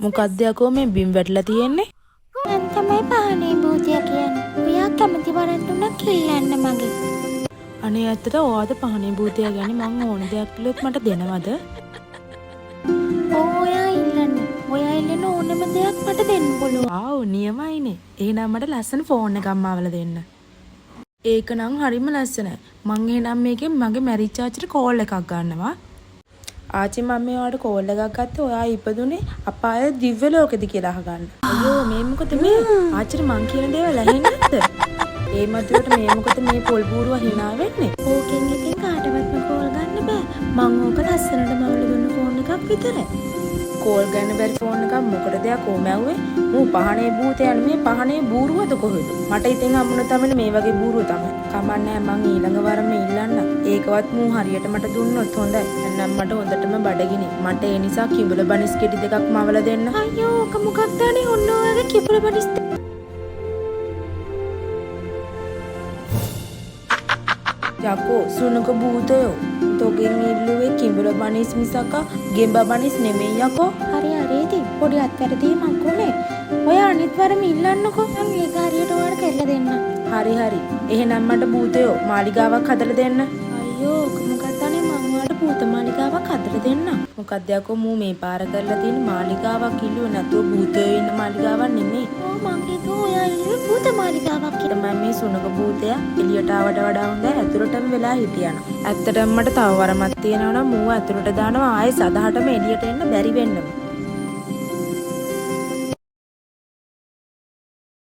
මොකක්ද යකෝ මේ බිම් වැටලා තියෙන්නේ? මං තමයි පහනේ භූතයා කියන්නේ. ඔයා කැමති වරන් තුනක් ඉල්ලන්න මගේ. අනේ ඇත්තට ඔයාද පහනේ භූතයා ගැන මං ඕන දෙයක් කිව්වොත් මට දෙනවද? ඔයා ඉල්ලන්න. ඔයා ඉල්ලන ඕනම දෙයක් මට දෙන්න පුළුවන්. ආව් නියමයිනේ. එහෙනම් මට ලස්සන ෆෝන් එකක් මාවලා දෙන්න. ඒක නම් හරිම ලස්සනයි. මං එහෙනම් මේකෙන් මගේ මැරිච් ආච්චිට කෝල් එකක් ගන්නවා. ආච්චි මම මේ ඔයාලට කෝල් එකක් ගත්තේ ඔයා ඉපදුනේ අපාය දිව්‍ය ලෝකෙද කියලා අහගන්න. අයියෝ මේ මොකද මේ? ආච්චිට මං කියන දේවල් ඇහෙන්නේ නැද්ද? ඒ මතුවට මේ මොකද මේ පොල් බූරුව hina වෙන්නේ? ඕකෙන් ඉතින් කාටවත්ම කෝල් ගන්න බෑ. මං ඕක ලස්සනට මවල දුන්න ෆෝන් එකක් විතරයි. කෝල් ගන්න බැරි ෆෝන් එකක් මොකටද යකෝ මැව්වේ? මූ පහනේ භූතයන් මේ පහනේ බූරුවද කොහෙද? මට ඉතින් හම්බුන තමයි මේ වගේ බූරුව තමයි. කමන්නේ මං ඊළඟ වරම ඉල්ලන්න. ඒකවත් මූ හරියට මට දුන්නොත් හොඳයි. නැත්නම් මට හොඳටම බඩගිනි. මට ඒ නිසා කිඹුල බනිස් කෙටි දෙකක් මවලා දෙන්න. අයියෝ ඕක මොකක්ද අනේ ඔන්න ඔයාගේ කිඹුල බනිස් යකෝ සුනක භූතයෝ තොගෙන් ඉල්ලුවේ කිඹුල බනිස් මිසක ගෙඹ බනිස් නෙමෙයි යකෝ. හරි ඉතින් පොඩි අත්වැරදීමක් උනේ. ඔය අනිත් වරම ඉල්ලන්නකෝ. මම ඒක හරියට ඔයාලට කරලා දෙන්න. හරි. එහෙනම් මට භූතයෝ මාලිගාවක් හදලා දෙන්න. අයියෝ ඕක මොකක්ද අනේ මම ඔයාලට භූත මාලිගාවක් හදලා දෙන්න. මොකක්ද යකෝ මූ මේ පාර කරලා තියෙන මාලිගාවක් ඉල්ලුවේ නැතුව භූතයෝ ඉන්න මාලිගාවක් නෙමෙයි. ඕ මං හිතුවා ඔයා ඉල්ලුවේ භූත මාලිගාවක් කියලා. මම මේ සුනක භූතයා එළියට ආවට වඩා හොඳයි ඇතුළටම වෙලා හිටියන. ඇත්තටම මට තව වරමක් තියෙනවා නම් මූ ඇතුළට දානවා ආයෙ සදහටම එළියට එන්න බැරි වෙන්නම.